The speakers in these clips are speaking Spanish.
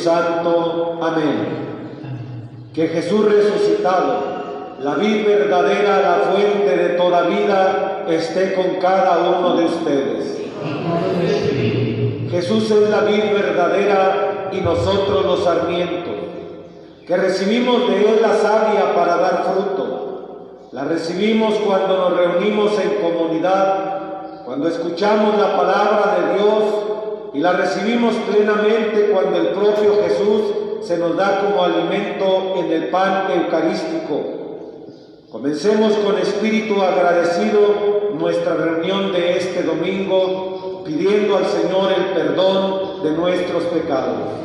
Santo. Amén. Que Jesús resucitado, la vid verdadera, la fuente de toda vida, esté con cada uno de ustedes. Jesús es la vid verdadera y nosotros los sarmientos, que recibimos de Él la savia para dar fruto. La recibimos cuando nos reunimos en comunidad, cuando escuchamos la palabra de Dios, y la recibimos plenamente cuando el propio Jesús se nos da como alimento en el pan eucarístico. Comencemos con espíritu agradecido nuestra reunión de este domingo, pidiendo al Señor el perdón de nuestros pecados.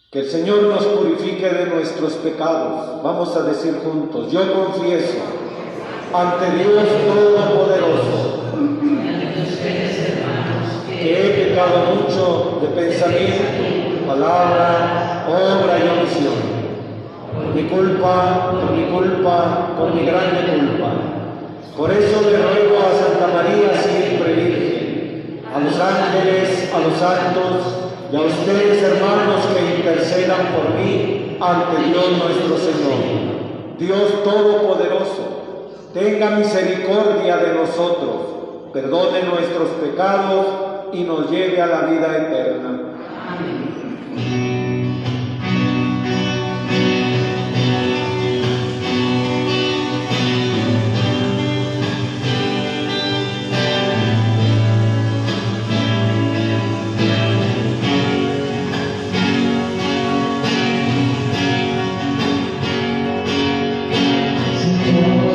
Que el Señor nos purifique de nuestros pecados. Vamos a decir juntos: yo confieso ante Dios Todopoderoso que he pecado mucho de pensamiento, palabra, obra y omisión. Por mi culpa, por mi grande culpa. Por eso le ruego a Santa María, siempre Virgen, a los ángeles, a los santos, y a ustedes, hermanos, que intercedan por mí ante Dios nuestro Señor. Dios Todopoderoso, tenga misericordia de nosotros, perdone nuestros pecados y nos lleve a la vida eterna. Amén. Señor,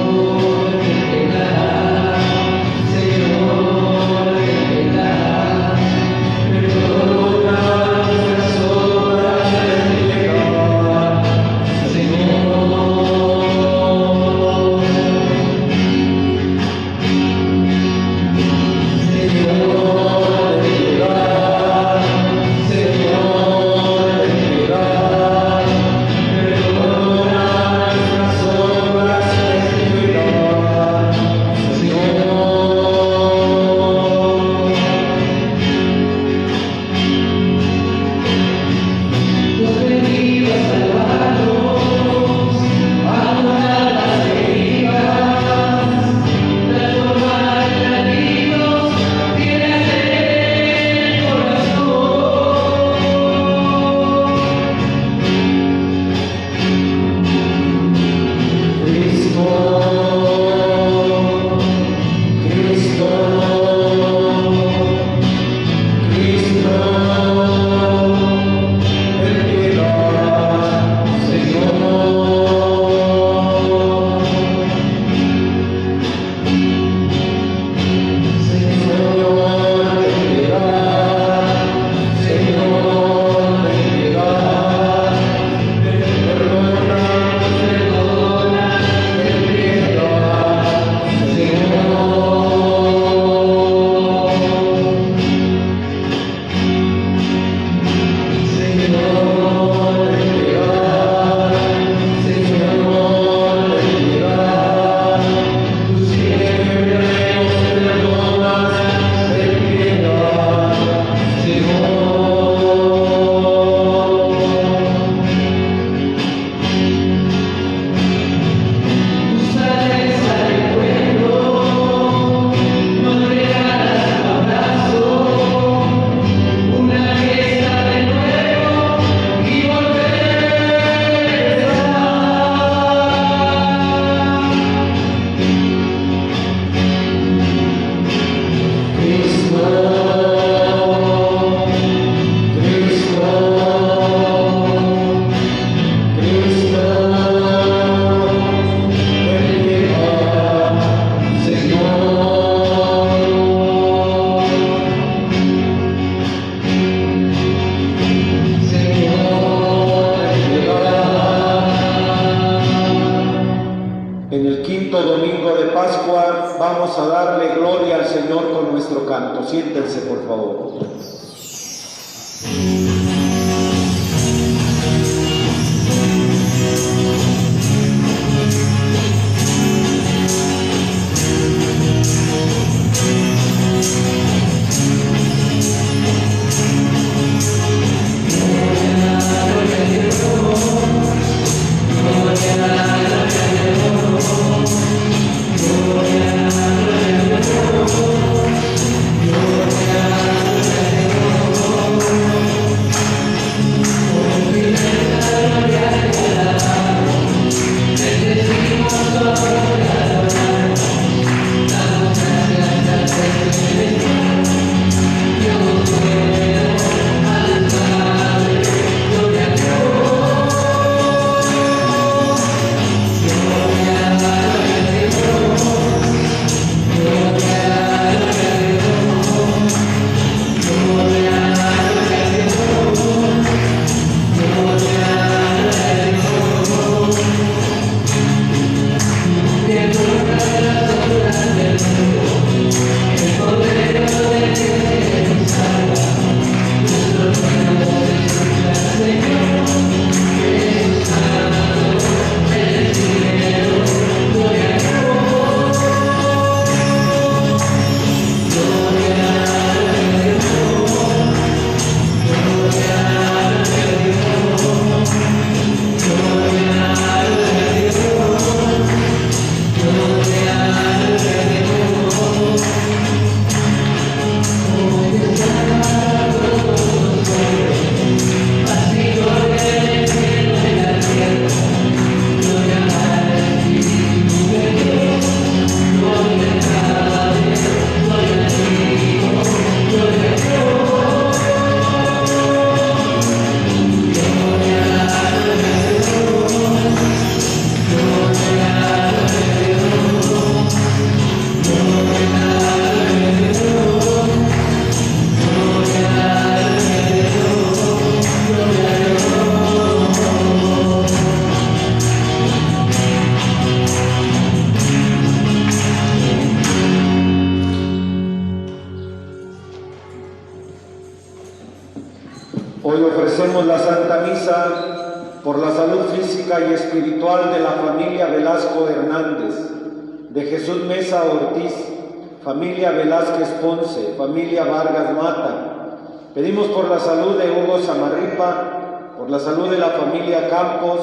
gloria al Señor con nuestro canto. Siéntense, por favor. Hoy ofrecemos la Santa Misa por la salud física y espiritual de la familia Velasco Hernández, de Jesús Mesa Ortiz, familia Velázquez Ponce, familia Vargas Mata. Pedimos por la salud de Hugo Samarripa, por la salud de la familia Campos,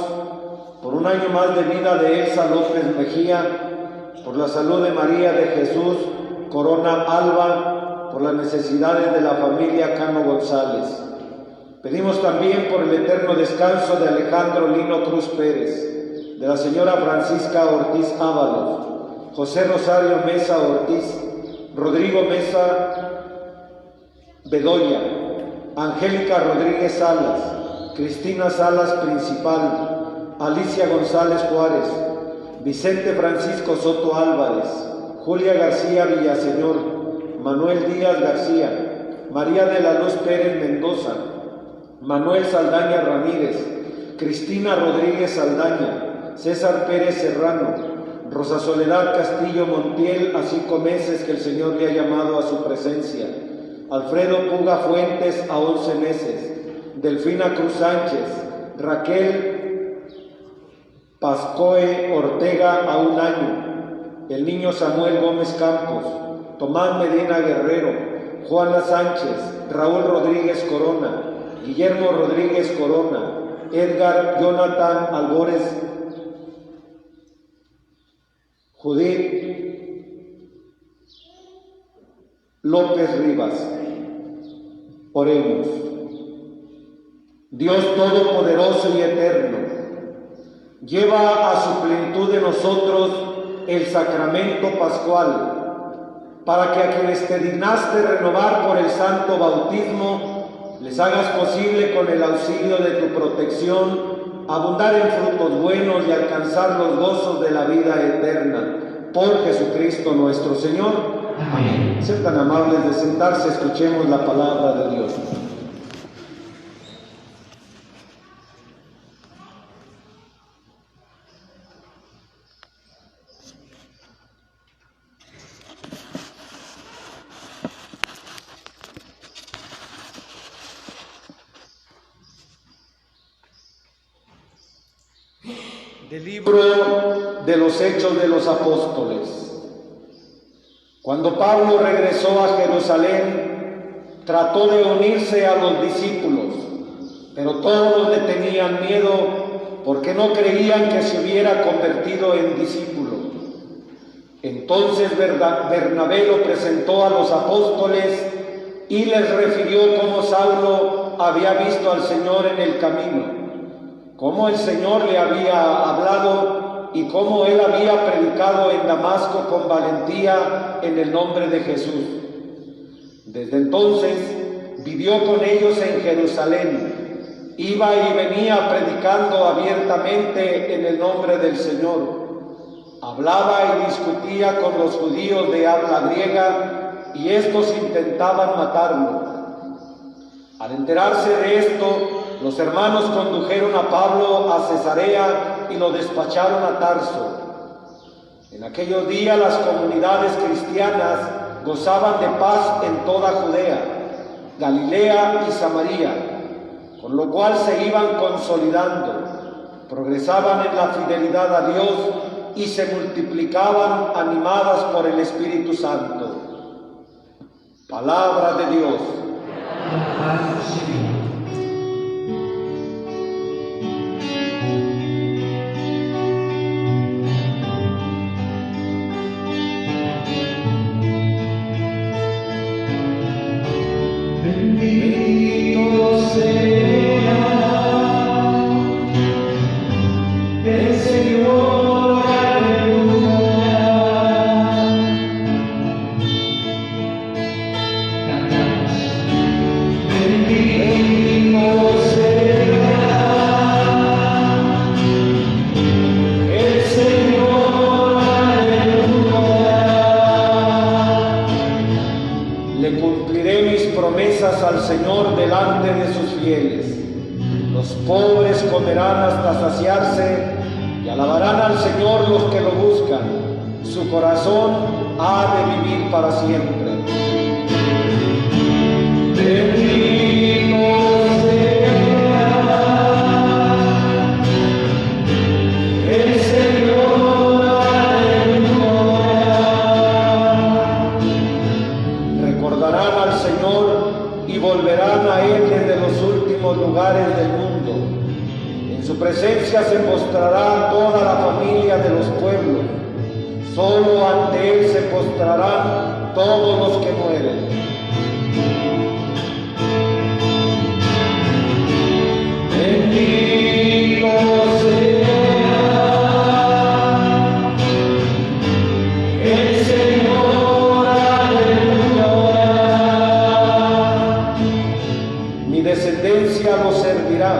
por un año más de vida de Elsa López Mejía, por la salud de María de Jesús Corona Alba, por las necesidades de la familia Cano González. Pedimos también por el eterno descanso de Alejandro Lino Cruz Pérez, de la señora Francisca Ortiz Ábalos, José Rosario Mesa Ortiz, Rodrigo Mesa Bedoya, Angélica Rodríguez Salas, Cristina Salas Principal, Alicia González Juárez, Vicente Francisco Soto Álvarez, Julia García Villaseñor, Manuel Díaz García, María de la Luz Pérez Mendoza, Manuel Saldaña Ramírez, Cristina Rodríguez Saldaña, César Pérez Serrano, Rosa Soledad Castillo Montiel, a 5 meses que el Señor le ha llamado a su presencia, Alfredo Puga Fuentes, a 11 meses, Delfina Cruz Sánchez, Raquel Pascoe Ortega, a 1 año, el niño Samuel Gómez Campos, Tomás Medina Guerrero, Juana Sánchez, Raúl Rodríguez Corona, Guillermo Rodríguez Corona, Edgar Jonathan Albores, Judith López Rivas. Oremos. Dios Todopoderoso y Eterno, lleva a su plenitud de nosotros el sacramento pascual, para que a quienes te dignaste renovar por el santo bautismo, les hagas posible con el auxilio de tu protección abundar en frutos buenos y alcanzar los gozos de la vida eterna. Por Jesucristo nuestro Señor. Amén. Sean tan amables de sentarse, escuchemos la palabra de Dios. Del libro de los Hechos de los Apóstoles. Cuando Pablo regresó a Jerusalén, trató de unirse a los discípulos, pero todos le tenían miedo porque no creían que se hubiera convertido en discípulo. Entonces Bernabé lo presentó a los apóstoles y les refirió cómo Saulo había visto al Señor en el camino, cómo el Señor le había hablado y cómo él había predicado en Damasco con valentía en el nombre de Jesús. Desde entonces vivió con ellos en Jerusalén, iba y venía predicando abiertamente en el nombre del Señor. Hablaba y discutía con los judíos de habla griega y estos intentaban matarlo. Al enterarse de esto, los hermanos condujeron a Pablo a Cesarea y lo despacharon a Tarso. En aquellos días las comunidades cristianas gozaban de paz en toda Judea, Galilea y Samaria, con lo cual se iban consolidando, progresaban en la fidelidad a Dios y se multiplicaban animadas por el Espíritu Santo. Palabra de Dios. Bendito sea el Señor, aleluya. Bendito sea el Señor, aleluya. Le cumpliré mis promesas al Señor delante de sus fieles. Los pobres comerán hasta saciarse y alabarán al Señor los que lo buscan. Su corazón ha de vivir para siempre. Bendito sea el Señor, aleluya. Recordarán al Señor y volverán a Él desde los últimos lugares del mundo. En su presencia se postrará toda la familia de los pueblos. Solo ante Él se postrarán todos los que mueren. Bendito sea el Señor, aleluya. Mi descendencia lo servirá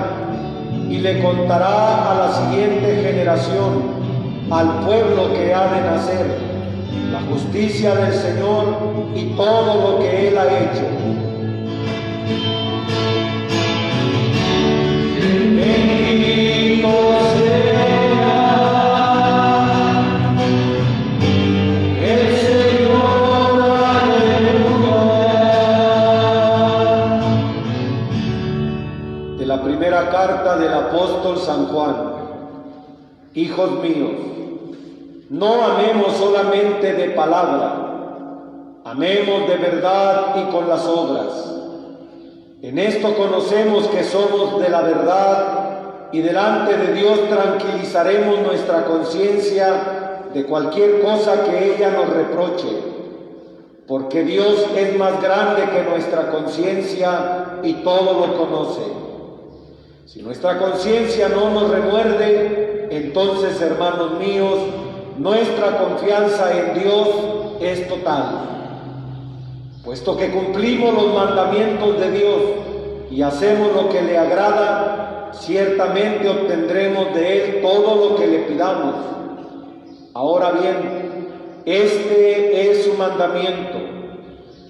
y le contará a la siguiente generación, al pueblo que ha de nacer, la justicia del Señor y todo lo que Él ha hecho. Bendito sea el Señor, aleluya. De la primera carta del apóstol San Juan. Hijos míos, no amemos solamente de palabra, amemos de verdad y con las obras. En esto conocemos que somos de la verdad y delante de Dios tranquilizaremos nuestra conciencia de cualquier cosa que ella nos reproche, porque Dios es más grande que nuestra conciencia y todo lo conoce. Si nuestra conciencia no nos remuerde, entonces, hermanos míos, nuestra confianza en Dios es total. Puesto que cumplimos los mandamientos de Dios y hacemos lo que le agrada, ciertamente obtendremos de Él todo lo que le pidamos. Ahora bien, este es su mandamiento,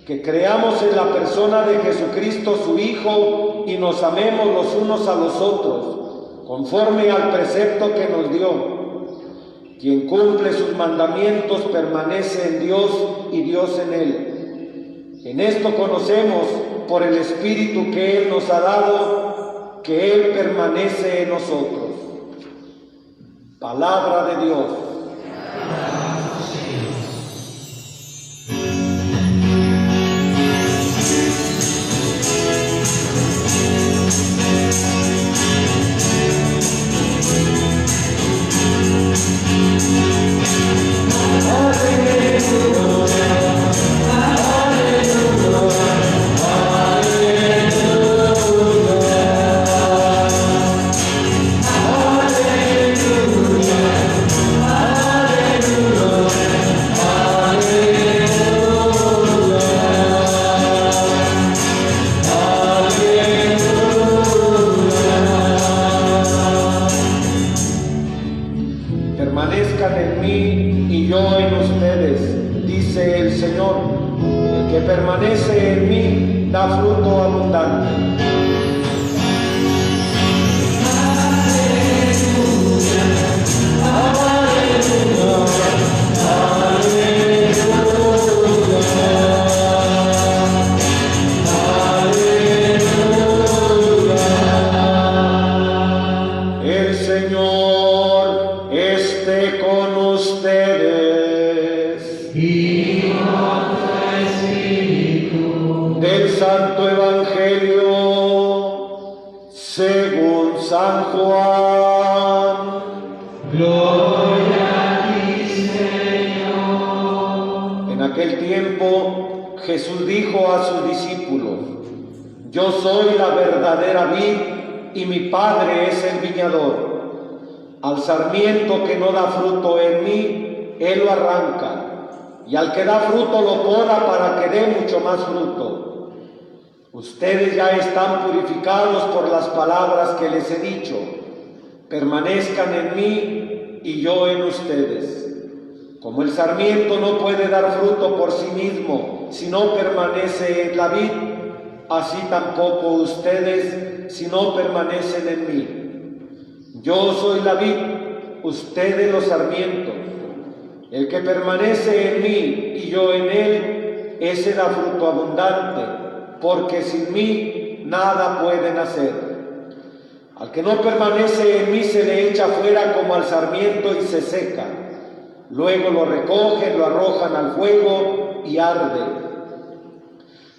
que creamos en la persona de Jesucristo su Hijo y nos amemos los unos a los otros, conforme al precepto que nos dio. Quien cumple sus mandamientos permanece en Dios y Dios en él. En esto conocemos, por el Espíritu que Él nos ha dado, que Él permanece en nosotros. Palabra de Dios. Permanezcan en mí y yo en ustedes, dice el Señor. El que permanece en mí da fruto abundante. El Señor esté con ustedes. Y con tu espíritu. Del Santo Evangelio según San Juan. Gloria a ti, Señor. En aquel tiempo Jesús dijo a sus discípulos: Yo soy la verdadera vid y mi Padre es el viñador. Al sarmiento que no da fruto en mí, Él lo arranca, y al que da fruto lo poda para que dé mucho más fruto. Ustedes ya están purificados por las palabras que les he dicho. Permanezcan en mí y yo en ustedes. Como el sarmiento no puede dar fruto por sí mismo si no permanece en la vid, así tampoco ustedes si no permanecen en mí. Yo soy la vid, ustedes los sarmientos. El que permanece en mí y yo en él, ese da fruto abundante, porque sin mí nada pueden hacer. Al que no permanece en mí se le echa fuera como al sarmiento y se seca. Luego lo recogen, lo arrojan al fuego y arde.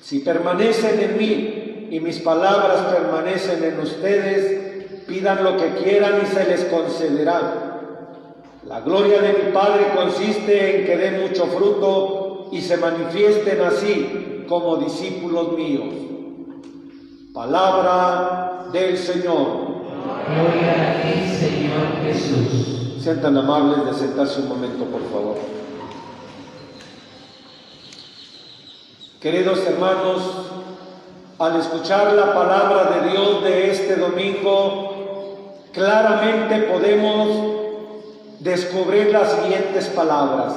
Si permanecen en mí y mis palabras permanecen en ustedes, pidan lo que quieran y se les concederá. La gloria de mi Padre consiste en que den mucho fruto y se manifiesten así como discípulos míos. Palabra del Señor. Gloria a ti, Señor Jesús. Sean tan amables de sentarse un momento, por favor. Queridos hermanos, al escuchar la palabra de Dios de este domingo, claramente podemos descubrir las siguientes palabras.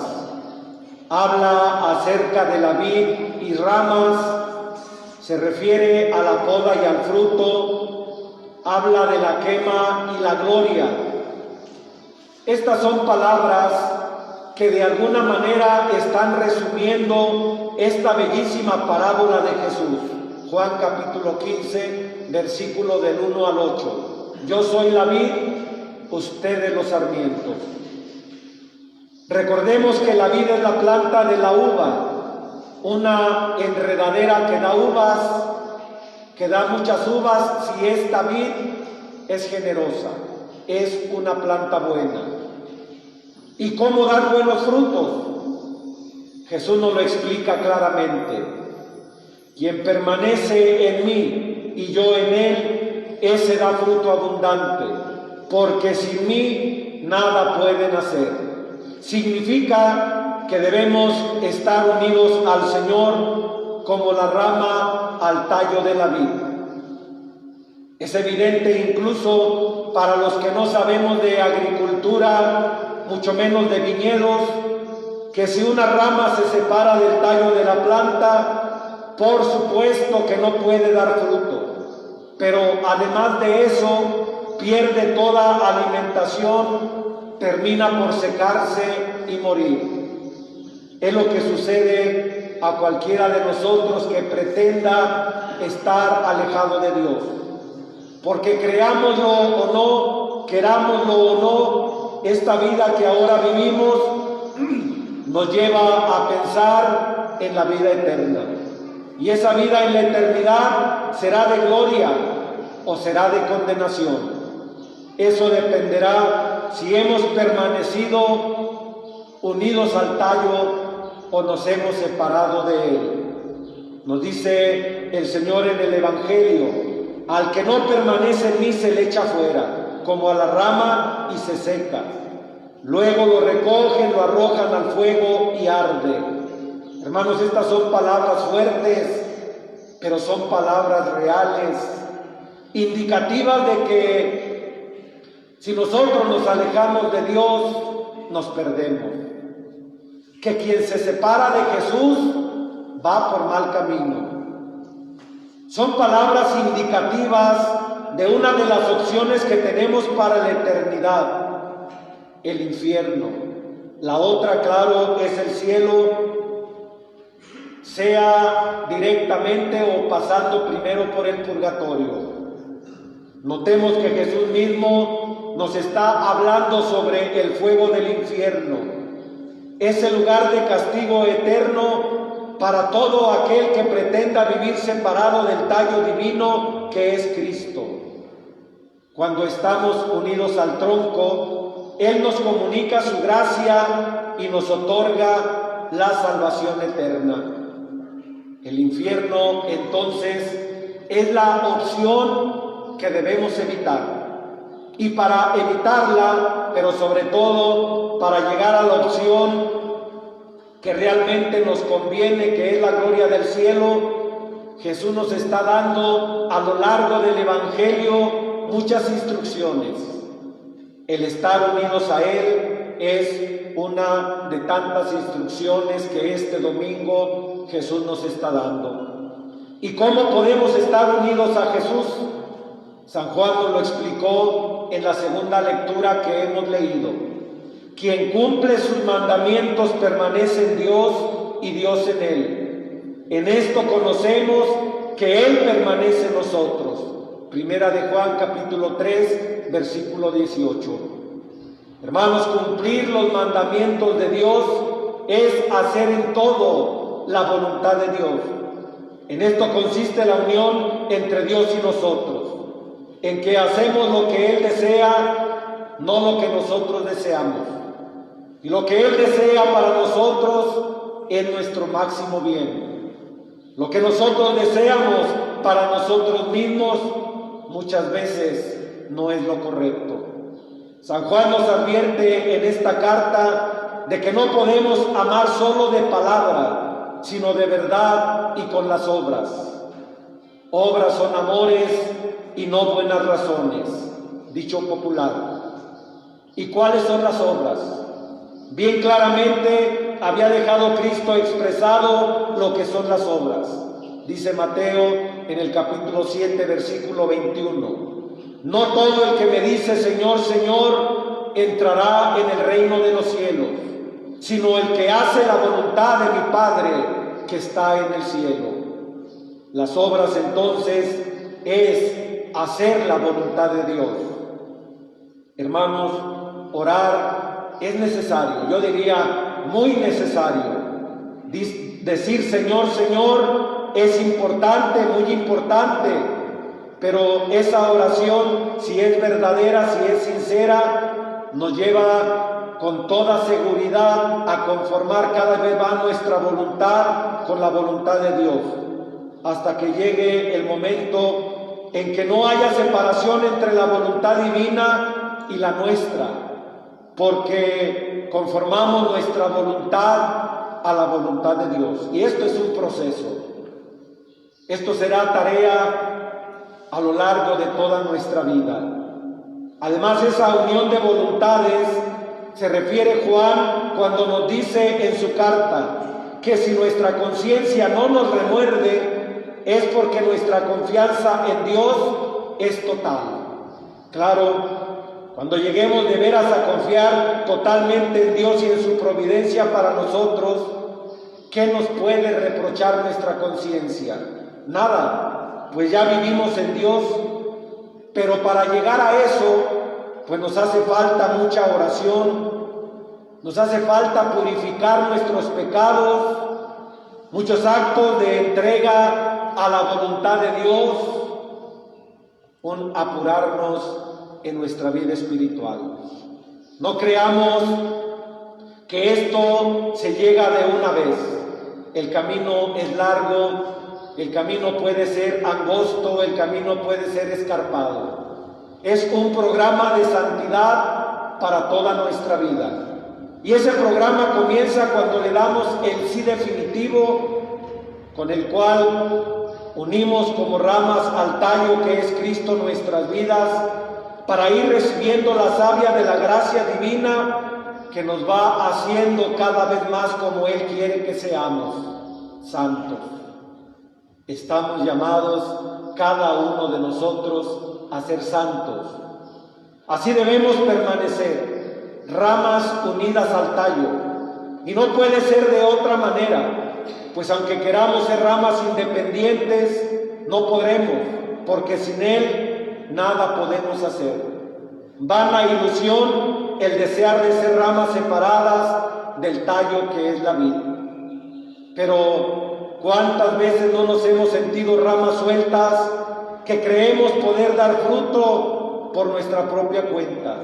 Habla acerca de la vid y ramas, se refiere a la poda y al fruto, habla de la quema y la gloria. Estas son palabras que de alguna manera están resumiendo esta bellísima parábola de Jesús. Juan capítulo 15, versículo del 1 al 8. Yo soy la vid, ustedes los sarmientos. Recordemos que la vid es la planta de la uva, una enredadera que da uvas, que da muchas uvas si esta vid es generosa, es una planta buena. ¿Y cómo dar buenos frutos? Jesús nos lo explica claramente. Quien permanece en mí y yo en él, ese da fruto abundante, porque sin mí nada pueden hacer. Significa que debemos estar unidos al Señor como la rama al tallo de la vid. Es evidente incluso para los que no sabemos de agricultura, mucho menos de viñedos, que si una rama se separa del tallo de la planta, por supuesto que no puede dar fruto, pero además de eso pierde toda alimentación, termina por secarse y morir. Es lo que sucede a cualquiera de nosotros que pretenda estar alejado de Dios, porque creámoslo o no, querámoslo o no, esta vida que ahora vivimos nos lleva a pensar en la vida eterna. Y esa vida en la eternidad será de gloria o será de condenación. Eso dependerá si hemos permanecido unidos al tallo o nos hemos separado de él. Nos dice el Señor en el Evangelio: al que no permanece en mí se le echa fuera, como a la rama, y se seca. Luego lo recogen, lo arrojan al fuego y arde. Hermanos, estas son palabras fuertes, pero son palabras reales, indicativas de que si nosotros nos alejamos de Dios, nos perdemos. Que quien se separa de Jesús va por mal camino. Son palabras indicativas de una de las opciones que tenemos para la eternidad: el infierno. La otra, claro, es el cielo, sea directamente o pasando primero por el purgatorio. Notemos que Jesús mismo nos está hablando sobre el fuego del infierno, ese lugar de castigo eterno para todo aquel que pretenda vivir separado del tallo divino que es Cristo. Cuando estamos unidos al tronco, Él nos comunica su gracia y nos otorga la salvación eterna. El infierno, entonces, es la opción que debemos evitar. Y para evitarla, pero sobre todo para llegar a la opción que realmente nos conviene, que es la gloria del cielo, Jesús nos está dando a lo largo del Evangelio muchas instrucciones. El estar unidos a Él es una de tantas instrucciones que este domingo Jesús nos está dando. ¿Y cómo podemos estar unidos a Jesús? San Juan nos lo explicó en la segunda lectura que hemos leído. Quien cumple sus mandamientos permanece en Dios y Dios en él. En esto conocemos que Él permanece en nosotros. Primera de Juan capítulo 3, versículo 18. Hermanos, cumplir los mandamientos de Dios es hacer en todo la voluntad de Dios. En esto consiste la unión entre Dios y nosotros, en que hacemos lo que Él desea, no lo que nosotros deseamos. Y lo que Él desea para nosotros es nuestro máximo bien. Lo que nosotros deseamos para nosotros mismos muchas veces no es lo correcto. San Juan nos advierte en esta carta de que no podemos amar solo de palabra, sino de verdad y con las obras. Obras son amores y no buenas razones, dicho popular. ¿Y cuáles son las obras? Bien claramente había dejado Cristo expresado lo que son las obras. Dice Mateo en el capítulo 7, versículo 21. No todo el que me dice Señor, Señor, entrará en el reino de los cielos, sino el que hace la voluntad de mi Padre que está en el cielo. Las obras entonces es hacer la voluntad de Dios. Hermanos, orar es necesario, yo diría muy necesario. Decir Señor, Señor es importante, muy importante, pero esa oración, si es verdadera, si es sincera, nos lleva con toda seguridad a conformar cada vez más nuestra voluntad con la voluntad de Dios, hasta que llegue el momento en que no haya separación entre la voluntad divina y la nuestra, porque conformamos nuestra voluntad a la voluntad de Dios. Y esto es un proceso. Esto será tarea a lo largo de toda nuestra vida. Además, esa unión de voluntades se refiere Juan cuando nos dice en su carta que si nuestra conciencia no nos remuerde es porque nuestra confianza en Dios es total. Claro, cuando lleguemos de veras a confiar totalmente en Dios y en su providencia para nosotros, ¿qué nos puede reprochar nuestra conciencia? Nada, pues ya vivimos en Dios. Pero para llegar a eso pues nos hace falta mucha oración, nos hace falta purificar nuestros pecados, muchos actos de entrega a la voluntad de Dios, un apurarnos en nuestra vida espiritual. No creamos que esto se llega de una vez. El camino es largo, el camino puede ser angosto, el camino puede ser escarpado. Es un programa de santidad para toda nuestra vida. Y ese programa comienza cuando le damos el sí definitivo, con el cual unimos como ramas al tallo que es Cristo nuestras vidas, para ir recibiendo la savia de la gracia divina que nos va haciendo cada vez más como Él quiere que seamos, santos. Estamos llamados cada uno de nosotros a ser santos. Así debemos permanecer, ramas unidas al tallo, y no puede ser de otra manera, pues aunque queramos ser ramas independientes, no podremos, porque sin Él nada podemos hacer. Vana ilusión el desear de ser ramas separadas del tallo que es la vida. Pero ¿cuántas veces no nos hemos sentido ramas sueltas que creemos poder dar fruto por nuestra propia cuenta?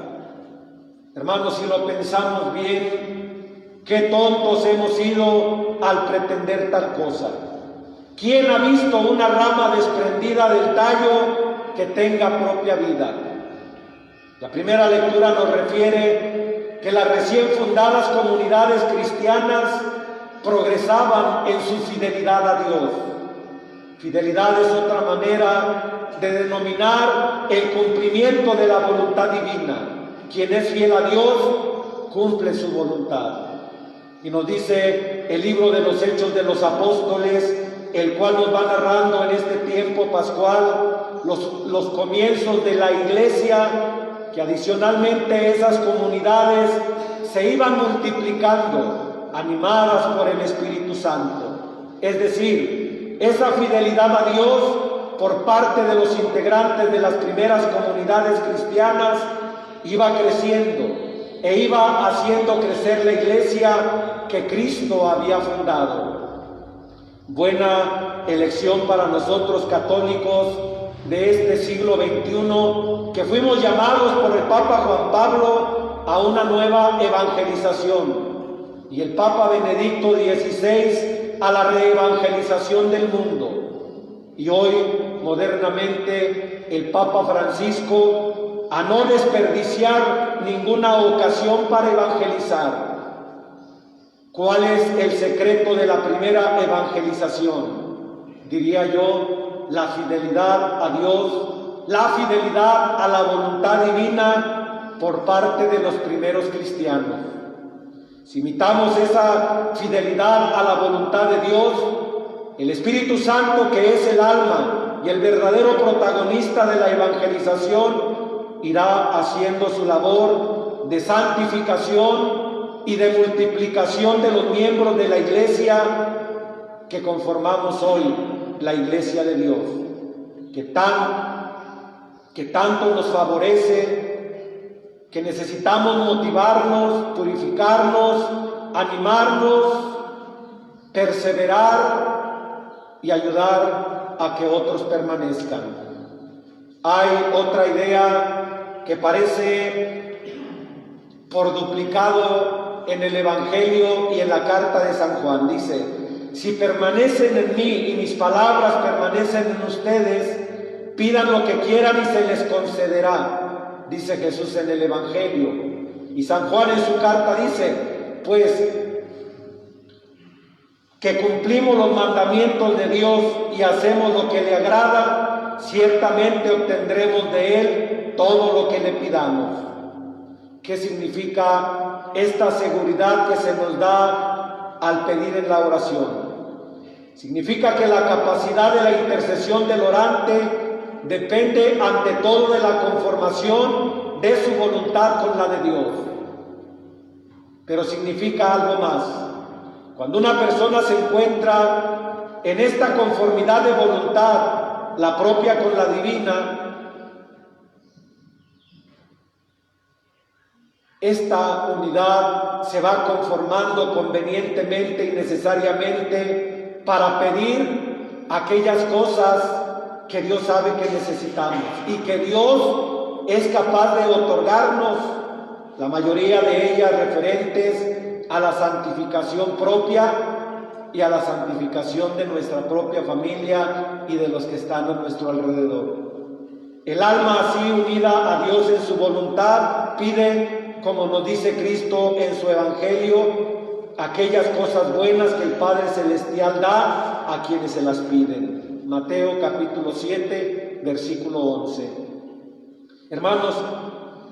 Hermanos, si lo pensamos bien, qué tontos hemos sido al pretender tal cosa. ¿Quién ha visto una rama desprendida del tallo que tenga propia vida? La primera lectura nos refiere que las recién fundadas comunidades cristianas progresaban en su fidelidad a Dios. Fidelidad es otra manera de denominar el cumplimiento de la voluntad divina. Quien es fiel a Dios, cumple su voluntad. Y nos dice el libro de los Hechos de los Apóstoles, el cual nos va narrando en este tiempo pascual los comienzos de la iglesia, que adicionalmente esas comunidades se iban multiplicando, animadas por el Espíritu Santo. Es decir, esa fidelidad a Dios por parte de los integrantes de las primeras comunidades cristianas iba creciendo e iba haciendo crecer la iglesia que Cristo había fundado. Buena elección para nosotros católicos de este siglo XXI, que fuimos llamados por el Papa Juan Pablo a una nueva evangelización, y el Papa Benedicto XVI a la reevangelización del mundo, y hoy modernamente el Papa Francisco a no desperdiciar ninguna ocasión para evangelizar. ¿Cuál es el secreto de la primera evangelización? Diría yo, la fidelidad a Dios, la fidelidad a la voluntad divina por parte de los primeros cristianos. Si imitamos esa fidelidad a la voluntad de Dios, el Espíritu Santo, que es el alma y el verdadero protagonista de la evangelización, irá haciendo su labor de santificación y de multiplicación de los miembros de la iglesia que conformamos hoy, la iglesia de Dios, que tanto nos favorece, que necesitamos motivarnos, purificarnos, animarnos, perseverar y ayudar a que otros permanezcan. Hay otra idea que parece por duplicado en el Evangelio y en la carta de San Juan. Dice: si permanecen en mí y mis palabras permanecen en ustedes, pidan lo que quieran y se les concederá, dice Jesús en el Evangelio. Y San Juan en su carta dice, pues, que cumplimos los mandamientos de Dios y hacemos lo que le agrada, ciertamente obtendremos de Él todo lo que le pidamos. ¿Qué significa esta seguridad que se nos da al pedir en la oración? Significa que la capacidad de la intercesión del orante depende ante todo de la conformación de su voluntad con la de Dios. Pero significa algo más. Cuando una persona se encuentra en esta conformidad de voluntad, la propia con la divina, esta unidad se va conformando convenientemente y necesariamente para pedir aquellas cosas que Dios sabe que necesitamos y que Dios es capaz de otorgarnos, la mayoría de ellas referentes a la santificación propia y a la santificación de nuestra propia familia y de los que están a nuestro alrededor. El alma así unida a Dios en su voluntad pide, como nos dice Cristo en su Evangelio, aquellas cosas buenas que el Padre Celestial da a quienes se las piden. Mateo capítulo 7, versículo 11. Hermanos,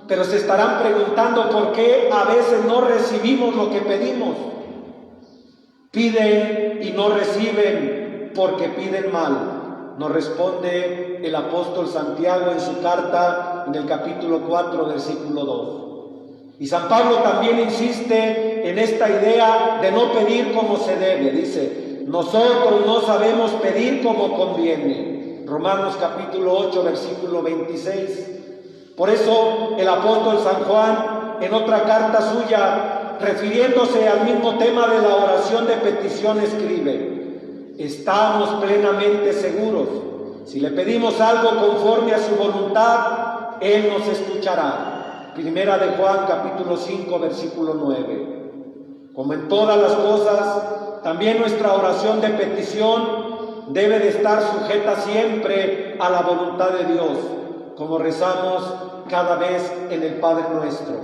pero se estarán preguntando por qué a veces no recibimos lo que pedimos. Piden y no reciben porque piden mal. Nos responde el apóstol Santiago en su carta en el capítulo 4, versículo 2. Y San Pablo también insiste en esta idea de no pedir como se debe. Dice, nosotros no sabemos pedir como conviene. Romanos capítulo 8, versículo 26. Por eso el apóstol San Juan, en otra carta suya, refiriéndose al mismo tema de la oración de petición, escribe, estamos plenamente seguros, si le pedimos algo conforme a su voluntad, Él nos escuchará. Primera de Juan, capítulo 5, versículo 9. Como en todas las cosas, también nuestra oración de petición debe de estar sujeta siempre a la voluntad de Dios, como rezamos cada vez en el Padre Nuestro.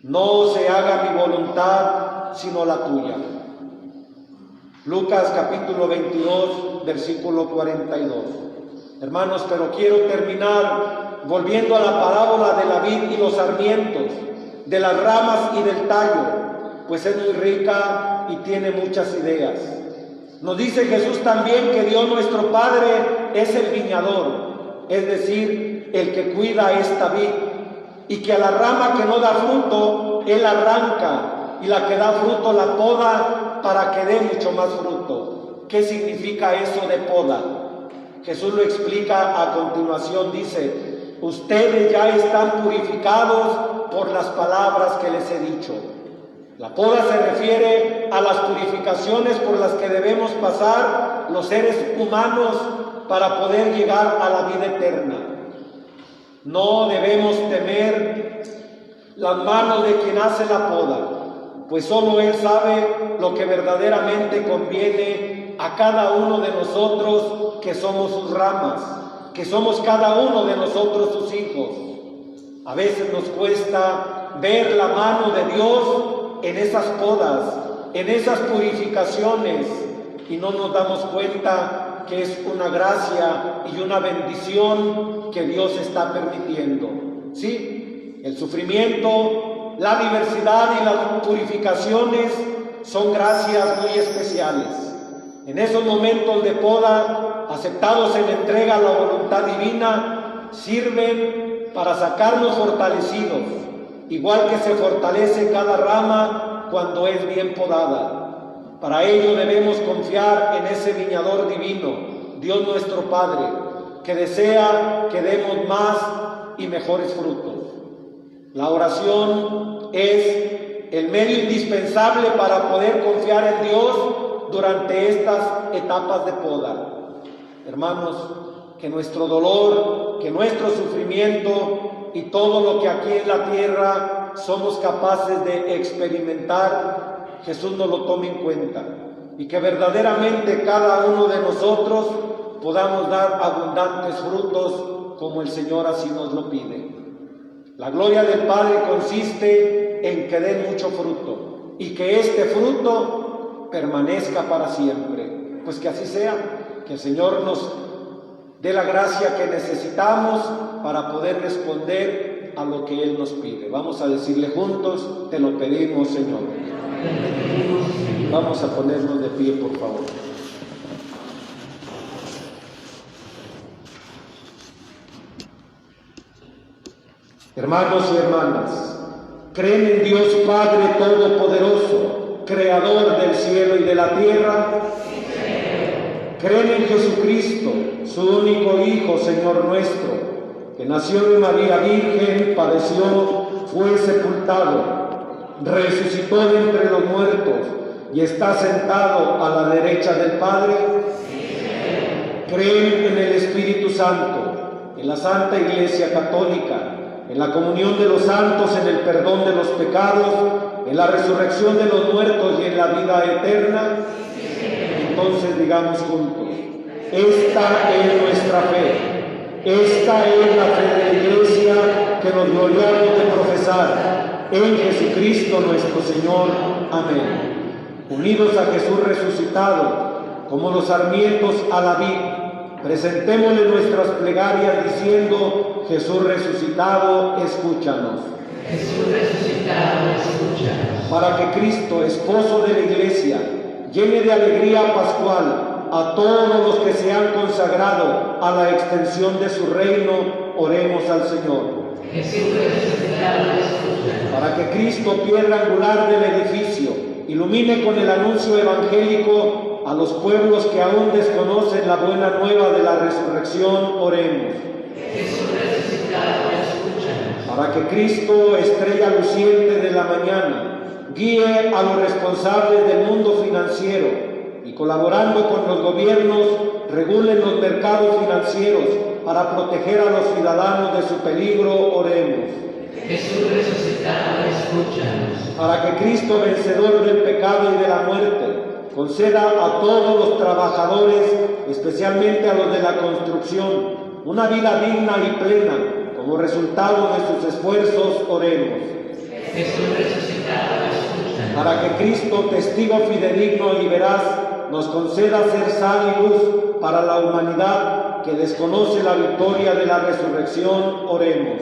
No se haga mi voluntad, sino la tuya. Lucas capítulo 22, versículo 42. Hermanos, pero quiero terminar volviendo a la parábola de la vid y los sarmientos, de las ramas y del tallo, pues es muy rica y tiene muchas ideas. Nos dice Jesús también que Dios nuestro Padre es el viñador, es decir, el que cuida esta vid, y que a la rama que no da fruto, Él arranca, y la que da fruto la poda para que dé mucho más fruto. ¿Qué significa eso de poda? Jesús lo explica a continuación, dice, ustedes ya están purificados por las palabras que les he dicho. La poda se refiere a las purificaciones por las que debemos pasar los seres humanos para poder llegar a la vida eterna. No debemos temer las manos de quien hace la poda, pues solo Él sabe lo que verdaderamente conviene a cada uno de nosotros que somos sus ramas, que somos cada uno de nosotros sus hijos. A veces nos cuesta ver la mano de Dios en esas podas, en esas purificaciones, y no nos damos cuenta que es una gracia y una bendición que Dios está permitiendo. Sí, el sufrimiento, la diversidad y las purificaciones son gracias muy especiales. En esos momentos de poda, aceptados en entrega a la voluntad divina, sirven para sacarnos fortalecidos, igual que se fortalece cada rama cuando es bien podada. Para ello debemos confiar en ese viñador divino, Dios nuestro Padre, que desea que demos más y mejores frutos. La oración es el medio indispensable para poder confiar en Dios durante estas etapas de poda. Hermanos, que nuestro dolor, que nuestro sufrimiento y todo lo que aquí en la tierra somos capaces de experimentar, Jesús nos lo tome en cuenta, y que verdaderamente cada uno de nosotros podamos dar abundantes frutos como el Señor así nos lo pide. La gloria del Padre consiste en que den mucho fruto y que este fruto permanezca para siempre. Pues que así sea, que el Señor nos dé la gracia que necesitamos para poder responder a lo que Él nos pide. Vamos a decirle juntos, te lo pedimos, Señor. Vamos a ponernos de pie, por favor. Hermanos y hermanas, ¿creen en Dios Padre Todopoderoso, Creador del cielo y de la tierra? ¿Creen en Jesucristo, su único Hijo, Señor nuestro, que nació de María Virgen, padeció, fue sepultado, resucitó de entre los muertos y está sentado a la derecha del Padre. Creen en el Espíritu Santo, en la Santa Iglesia Católica, en la comunión de los santos, en el perdón de los pecados, en la resurrección de los muertos y en la vida eterna. Entonces digamos juntos: esta es nuestra fe, esta es la fe de la Iglesia que nos gloriamos de profesar, en Jesucristo nuestro Señor. Amén. Unidos a Jesús resucitado, como los sarmientos a la vid, presentémosle nuestras plegarias diciendo: Jesús resucitado, escúchanos. Jesús resucitado, escúchanos. Para que Cristo, esposo de la Iglesia, llene de alegría pascual a todos los que se han consagrado a la extensión de su reino, oremos al Señor. Jesús resucitado, escúchanos. Para que Cristo, piedra angular del edificio, ilumine con el anuncio evangélico a los pueblos que aún desconocen la buena nueva de la resurrección, oremos. Jesús resucitado, escúchanos. Para que Cristo, estrella luciente de la mañana, guíe a los responsables del mundo financiero y, colaborando con los gobiernos, regulen los mercados financieros para proteger a los ciudadanos de su peligro, oremos. Jesús resucitado, escúchanos. Para que Cristo, vencedor del pecado y de la muerte, conceda a todos los trabajadores, especialmente a los de la construcción, una vida digna y plena como resultado de sus esfuerzos, oremos. Jesús resucitado, escúchanos. Para que Cristo, testigo fidedigno y veraz, nos conceda ser sal y luz para la humanidad que desconoce la victoria de la resurrección, oremos.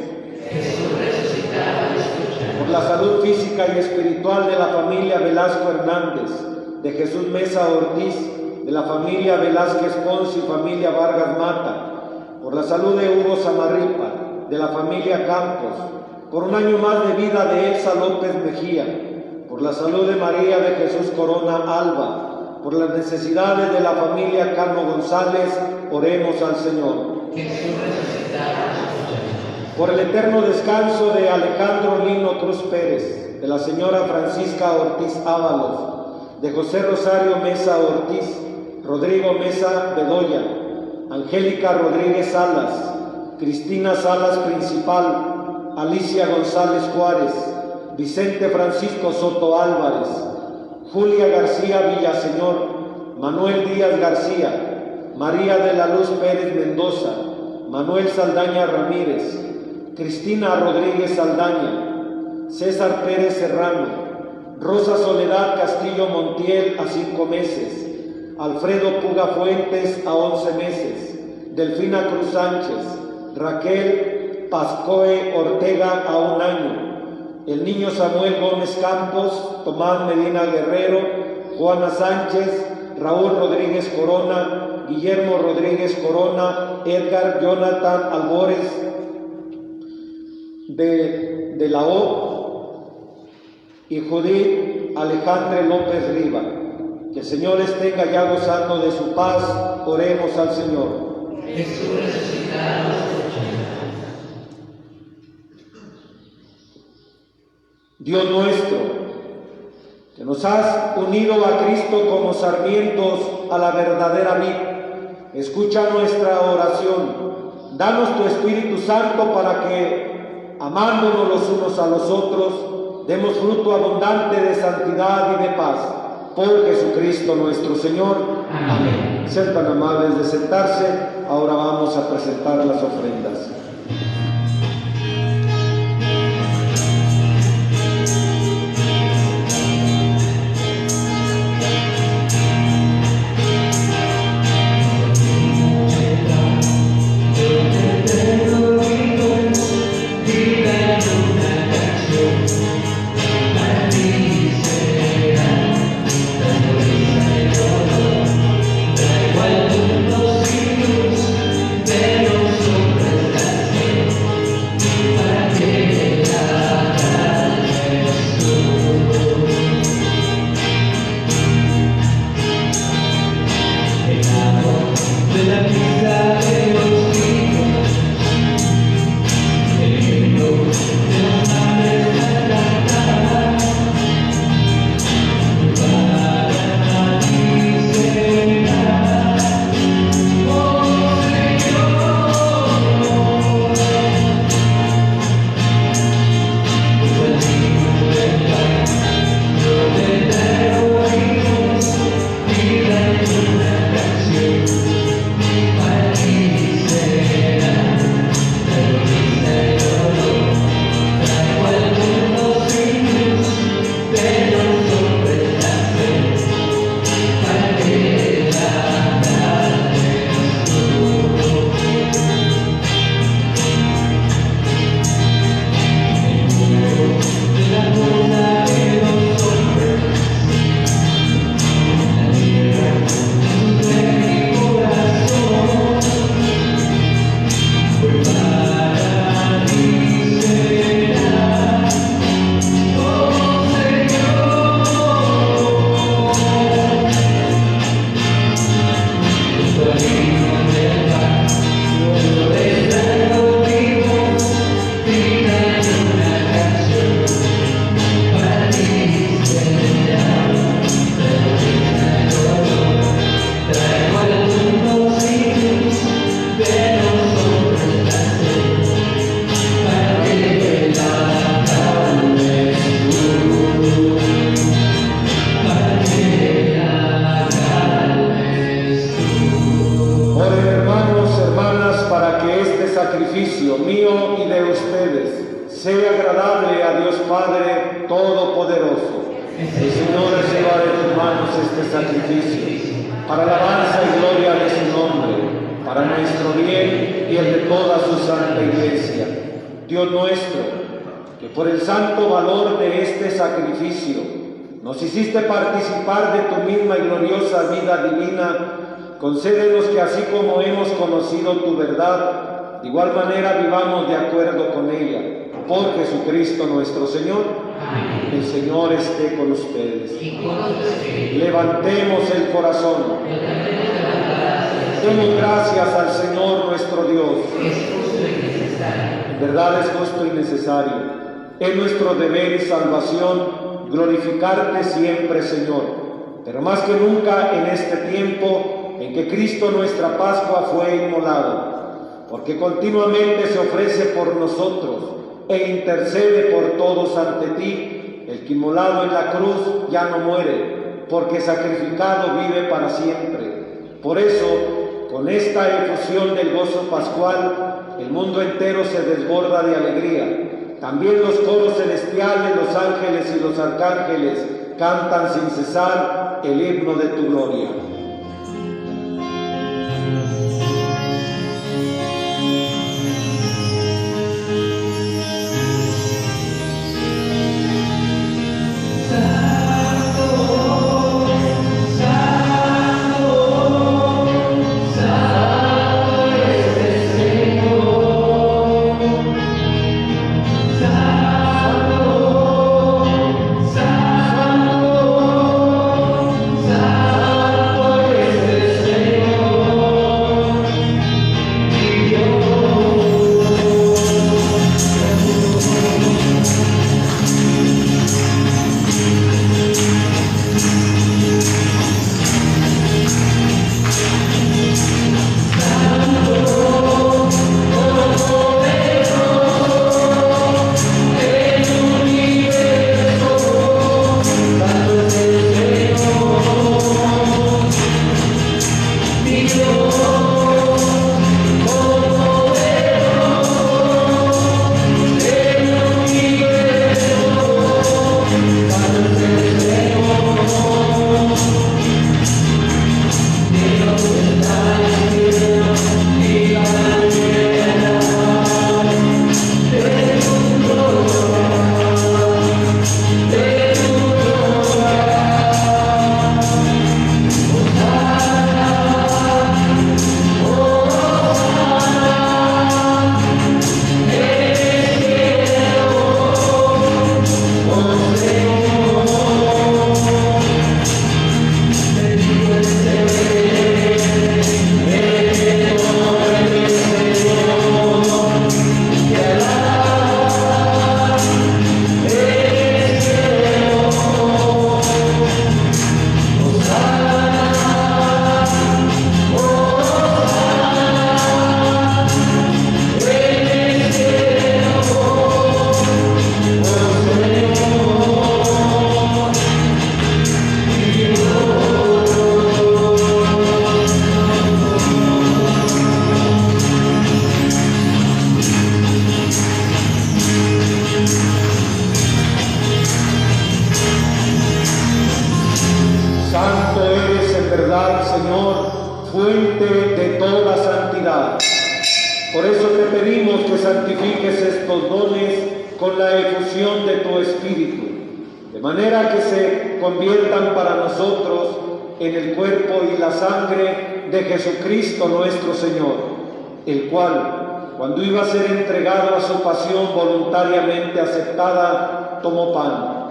Jesús resucitado, escúchanos. Por la salud física y espiritual de la familia Velasco Hernández, de Jesús Mesa Ortiz, de la familia Velázquez Pons y familia Vargas Mata, por la salud de Hugo Samarripa, de la familia Campos, por un año más de vida de Elsa López Mejía, por la salud de María de Jesús Corona Alba, por las necesidades de la familia Cano González, oremos al Señor. Jesús resucitado, escúchanos. Por el eterno descanso de Alejandro Lino Cruz Pérez, de la señora Francisca Ortiz Ábalos, de José Rosario Mesa Ortiz, Rodrigo Mesa Bedoya, Angélica Rodríguez Salas, Cristina Salas Principal, Alicia González Juárez, Vicente Francisco Soto Álvarez, Julia García Villaseñor, Manuel Díaz García, María de la Luz Pérez Mendoza, Manuel Saldaña Ramírez, Cristina Rodríguez Saldaña, César Pérez Serrano, Rosa Soledad Castillo Montiel a 5 meses, Alfredo Puga Fuentes a 11 meses, Delfina Cruz Sánchez, Raquel Pascoe Ortega a 1 año, el niño Samuel Gómez Campos, Tomás Medina Guerrero, Juana Sánchez, Raúl Rodríguez Corona, Guillermo Rodríguez Corona, Edgar Jonathan Albores de la O y Judith Alejandre López Riva. Que el Señor les tenga ya gozando de su paz, oremos al Señor. Jesús resucitado, escúchanos. Dios nuestro, que nos has unido a Cristo como sarmientos a la verdadera vid, escucha nuestra oración. Danos tu Espíritu Santo para que, amándonos los unos a los otros, demos fruto abundante de santidad y de paz. Por Jesucristo nuestro Señor. Amén. Sean tan amables de sentarse. Ahora vamos a presentar las ofrendas. Amén. ustedes sea agradable a Dios Padre Todopoderoso. El Señor reciba de tus manos este sacrificio, para alabanza y gloria de su nombre, para nuestro bien y el de toda su santa Iglesia. Dios nuestro, que por el santo valor de este sacrificio nos hiciste participar de tu misma y gloriosa vida divina, concédenos que así como hemos conocido tu verdad, de igual manera vivamos de acuerdo con ella. Por Jesucristo nuestro Señor. Amén. El Señor esté con ustedes. Y con tu espíritu. Levantemos el corazón. Demos gracias al Señor nuestro Dios. Es justo y necesario. En verdad es justo y necesario. Es nuestro deber y salvación glorificarte siempre, Señor. Pero más que nunca en este tiempo en que Cristo nuestra Pascua fue inmolado, porque continuamente se ofrece por nosotros e intercede por todos ante ti. El que inmolado en la cruz ya no muere, porque sacrificado vive para siempre. Por eso, con esta efusión del gozo pascual, el mundo entero se desborda de alegría. También los coros celestiales, los ángeles y los arcángeles cantan sin cesar el himno de tu gloria. Por eso te pedimos que santifiques estos dones con la efusión de tu Espíritu, de manera que se conviertan para nosotros en el cuerpo y la sangre de Jesucristo nuestro Señor, el cual, cuando iba a ser entregado a su pasión voluntariamente aceptada, tomó pan.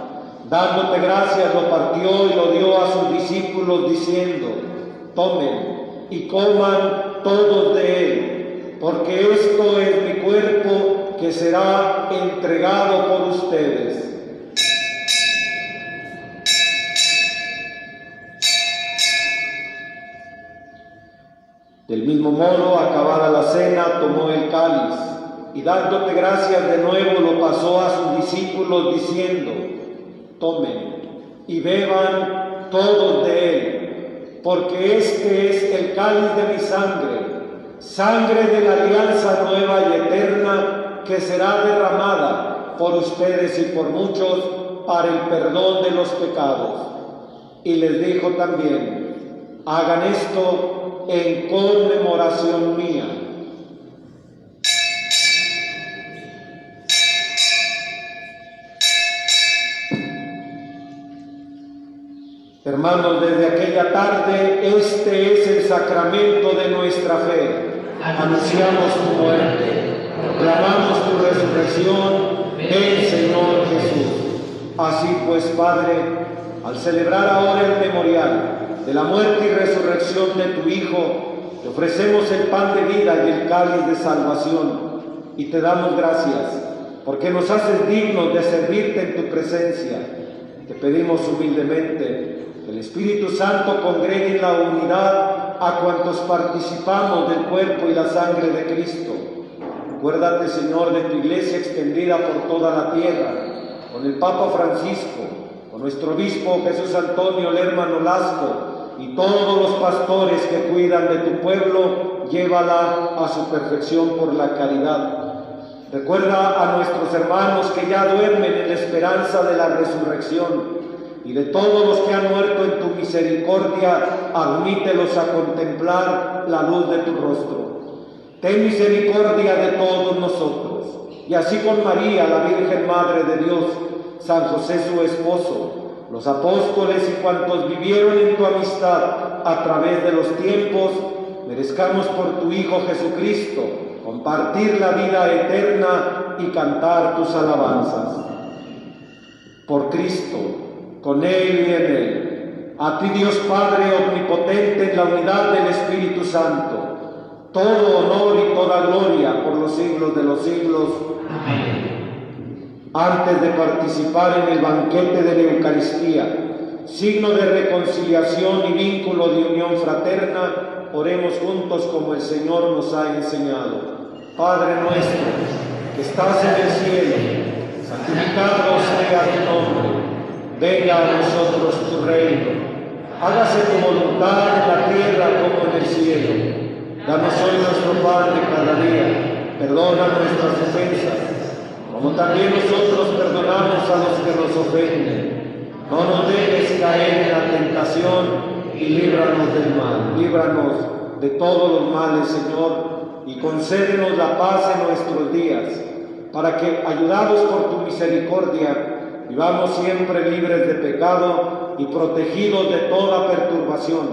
Dándote gracias, lo partió y lo dio a sus discípulos, diciendo: tomen y coman todos de él, porque esto es mi cuerpo que será entregado por ustedes. Del mismo modo, acabada la cena, tomó el cáliz y dándote gracias de nuevo lo pasó a sus discípulos diciendo: tomen y beban todos de él, porque este es el cáliz de mi sangre, sangre de la alianza nueva y eterna, que será derramada por ustedes y por muchos para el perdón de los pecados. Y les dijo también: hagan esto en conmemoración mía. Hermanos, desde aquella tarde, este es el sacramento de nuestra fe. Anunciamos tu muerte, proclamamos tu resurrección, ven Señor Jesús. Así pues, Padre, al celebrar ahora el memorial de la muerte y resurrección de tu Hijo, te ofrecemos el pan de vida y el cáliz de salvación, y te damos gracias, porque nos haces dignos de servirte en tu presencia. Te pedimos humildemente que el Espíritu Santo congregue en la unidad a cuantos participamos del cuerpo y la sangre de Cristo. Acuérdate, Señor, de tu iglesia extendida por toda la tierra, con el Papa Francisco, con nuestro obispo Jesús Antonio Lerma Nolasco y todos los pastores que cuidan de tu pueblo, llévala a su perfección por la caridad. Recuerda a nuestros hermanos que ya duermen en la esperanza de la resurrección, y de todos los que han muerto en tu misericordia, admítelos a contemplar la luz de tu rostro. Ten misericordia de todos nosotros, y así con María, la Virgen Madre de Dios, San José su esposo, los apóstoles y cuantos vivieron en tu amistad a través de los tiempos, merezcamos por tu Hijo Jesucristo compartir la vida eterna y cantar tus alabanzas. Por Cristo, con Él y en Él, a ti Dios Padre omnipotente en la unidad del Espíritu Santo, todo honor y toda gloria por los siglos de los siglos. Amén. Antes de participar en el banquete de la Eucaristía, signo de reconciliación y vínculo de unión fraterna, oremos juntos como el Señor nos ha enseñado. Padre nuestro, que estás en el cielo, santificado sea tu nombre. Venga a nosotros tu reino, hágase tu voluntad en la tierra como en el cielo. Danos hoy nuestro pan de cada día, perdona nuestras ofensas, como también nosotros perdonamos a los que nos ofenden. No nos dejes caer en la tentación y líbranos del mal. Líbranos de todos los males, Señor, y concédenos la paz en nuestros días, para que, ayudados por tu misericordia, vivamos siempre libres de pecado y protegidos de toda perturbación,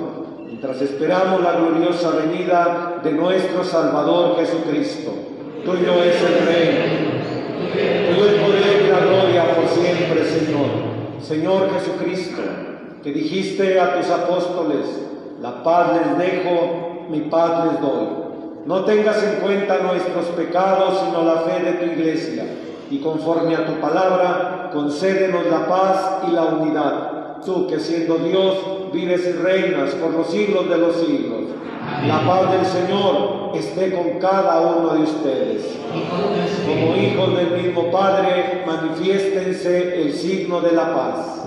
mientras esperamos la gloriosa venida de nuestro Salvador Jesucristo. Tuyo es el reino, tuyo el poder y la gloria por siempre, Señor. Señor Jesucristo, que dijiste a tus apóstoles: la paz les dejo, mi paz les doy. No tengas en cuenta nuestros pecados, sino la fe de tu iglesia, y conforme a tu palabra, concédenos la paz y la unidad. Tú, que siendo Dios, vives y reinas por los siglos de los siglos. La paz del Señor esté con cada uno de ustedes. Como hijos del mismo Padre, manifiéstense el signo de la paz.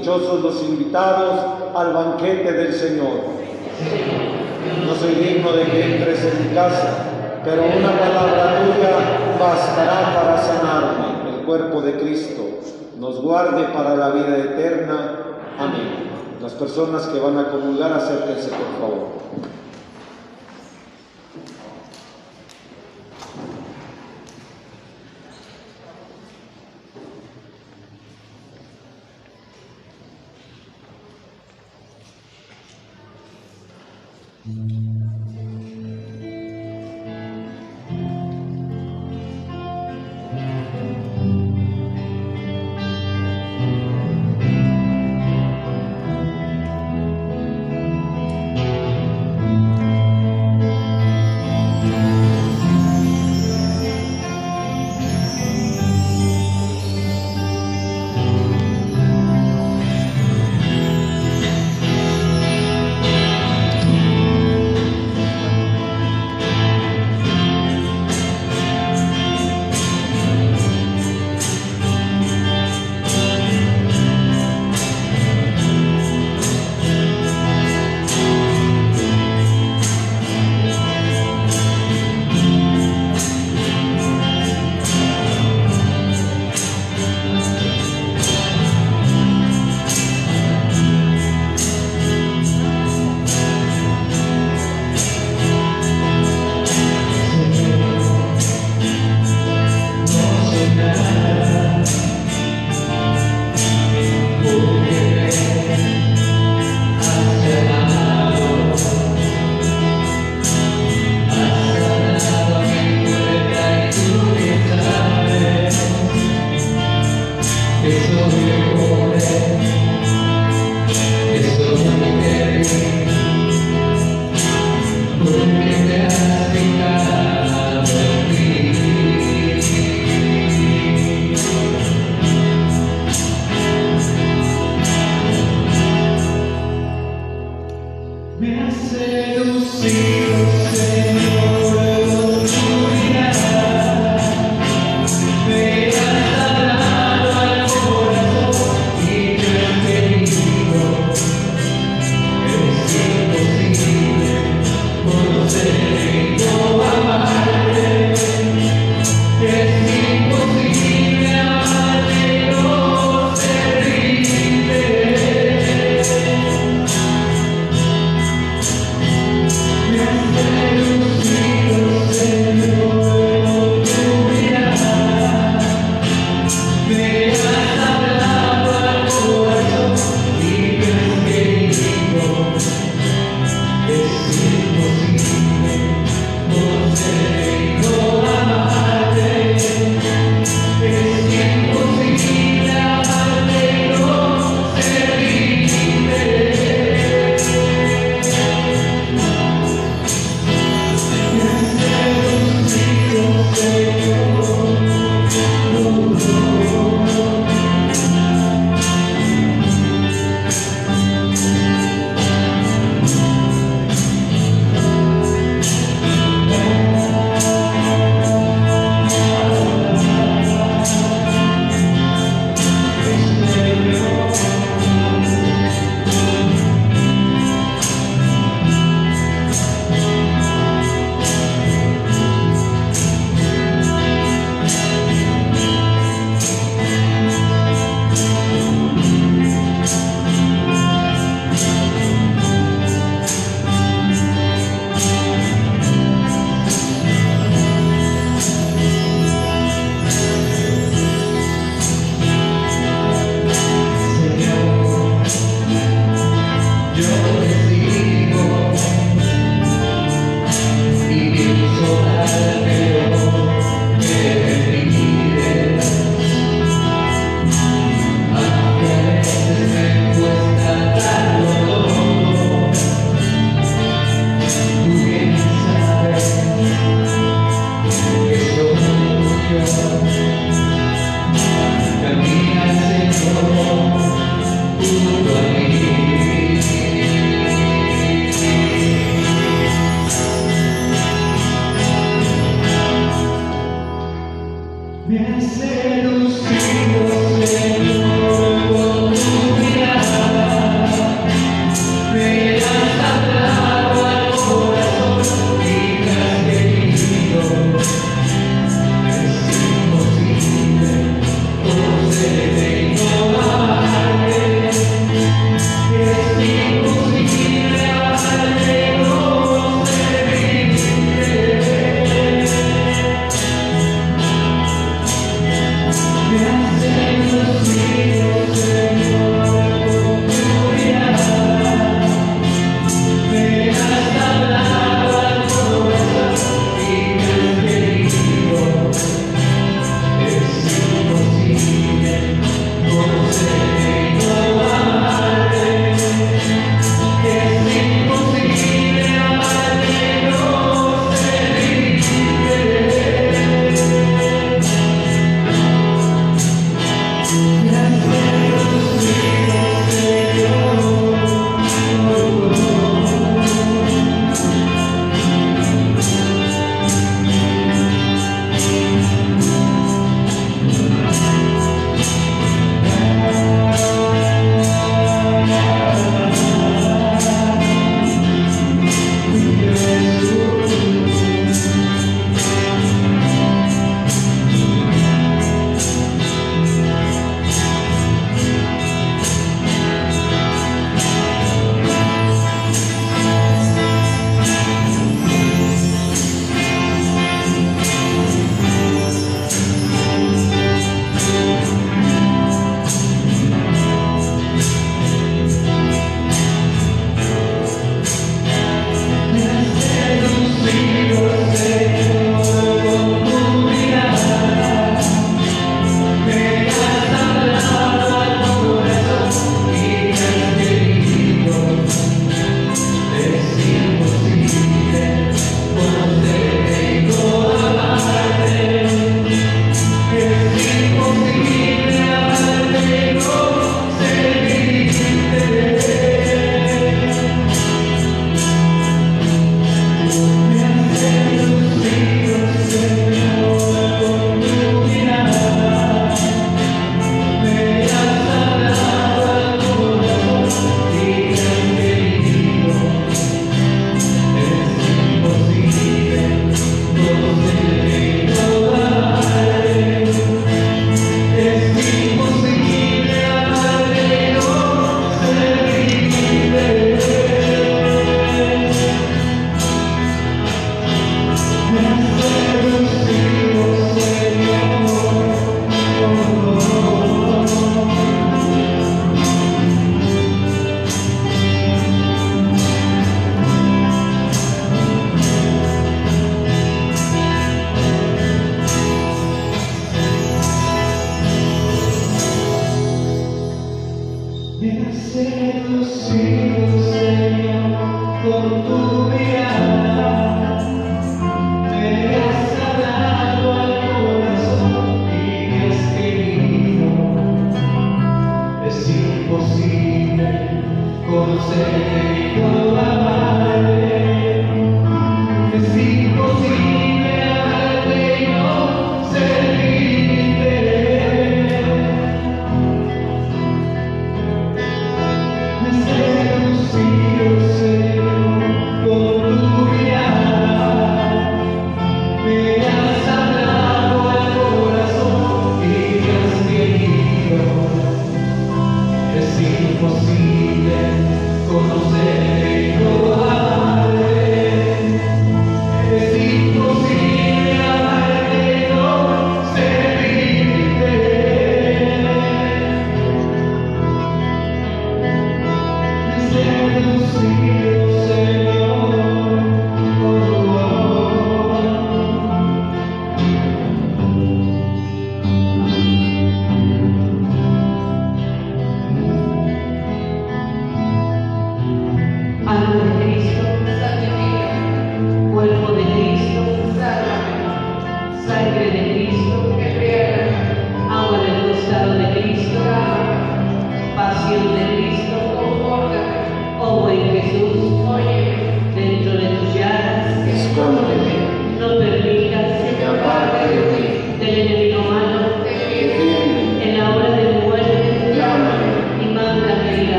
Dichosos los invitados al banquete del Señor. No soy digno de que entres en mi casa, pero una palabra tuya bastará para sanarme. El cuerpo de Cristo nos guarde para la vida eterna. Amén. Las personas que van a comulgar, acérquense por favor. Me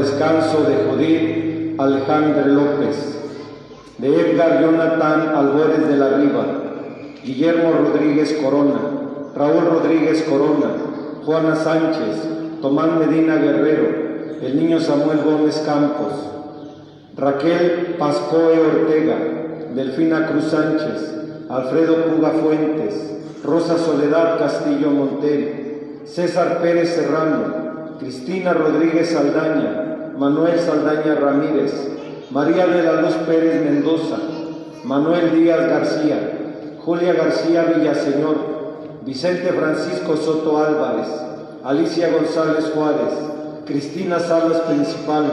descanso de Judith Alejandre López, de Edgar Jonathan Albores de la Riva, Guillermo Rodríguez Corona, Raúl Rodríguez Corona, Juana Sánchez, Tomás Medina Guerrero, el niño Samuel Gómez Campos, Raquel Pascoe Ortega, Delfina Cruz Sánchez, Alfredo Puga Fuentes, Rosa Soledad Castillo Montel, César Pérez Serrano, Cristina Rodríguez Saldaña, Manuel Saldaña Ramírez, María de la Luz Pérez Mendoza, Manuel Díaz García, Julia García Villaseñor, Vicente Francisco Soto Álvarez, Alicia González Juárez, Cristina Salas Principal,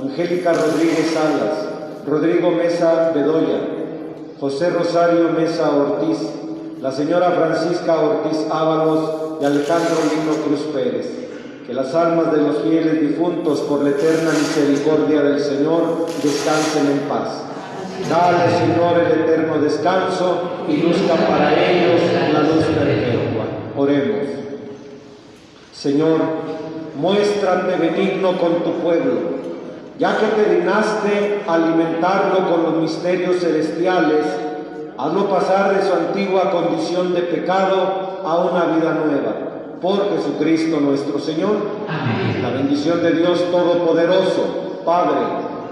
Angélica Rodríguez Salas, Rodrigo Mesa Bedoya, José Rosario Mesa Ortiz, la señora Francisca Ortiz Ábalos y Alejandro Lino Cruz Pérez. Que las almas de los fieles difuntos por la eterna misericordia del Señor descansen en paz. Dale, Señor, el eterno descanso y luzca para ellos la luz perpetua. Oremos. Señor, muéstrate benigno con tu pueblo, ya que te dignaste alimentarlo con los misterios celestiales, hazlo pasar de su antigua condición de pecado a una vida nueva. Por Jesucristo nuestro Señor. Amén. La bendición de Dios Todopoderoso, Padre,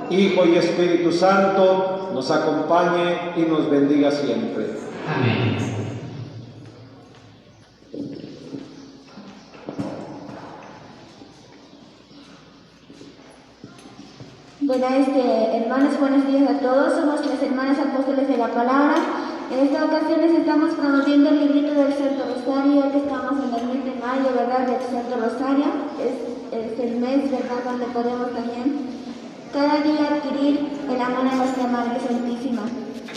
Hijo y Espíritu Santo, nos acompañe y nos bendiga siempre. Amén. Bueno, hermanos, buenos días a todos. Somos las hermanas apóstoles de la palabra. En esta ocasión les estamos promoviendo el librito del Santo Rosario, ya que estamos en el mes de mayo, ¿verdad?, del Santo Rosario. Es el mes, ¿verdad?, donde podemos también cada día adquirir el amor a nuestra Madre Santísima.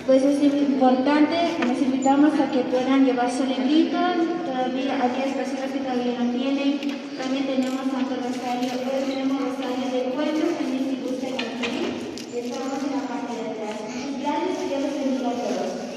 Pues es importante, les invitamos a que puedan llevar su librito. Todavía aquellas personas que todavía no tienen, también tenemos Santo Rosario, hoy tenemos Rosario de Cuentos, también si gustan adquirir. Estamos en la parte de atrás. Gracias y Dios los bendiga a todos.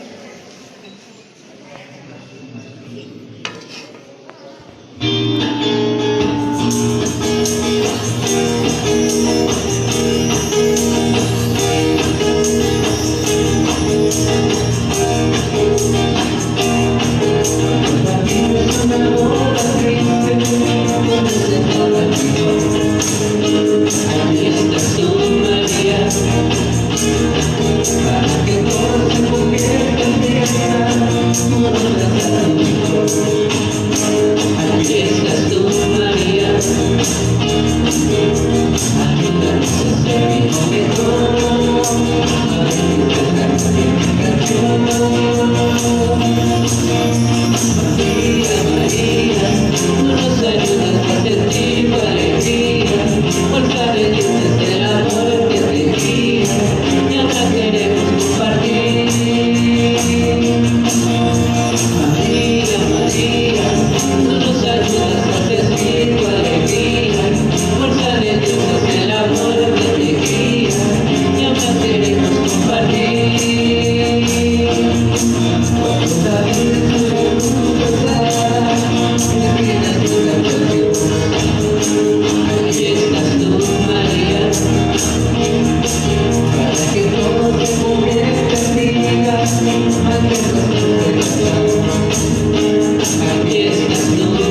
Aquí estás tú.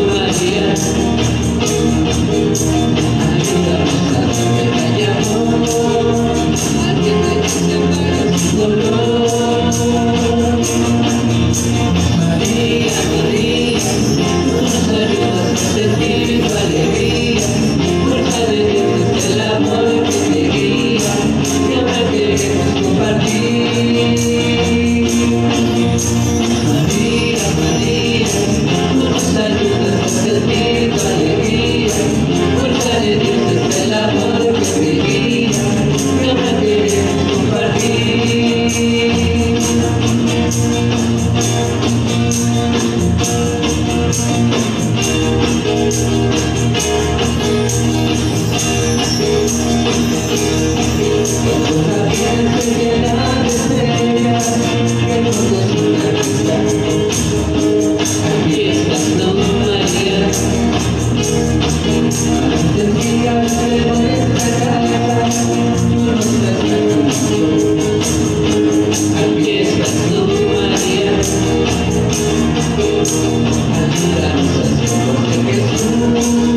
Ayúdanos a ser porque Jesús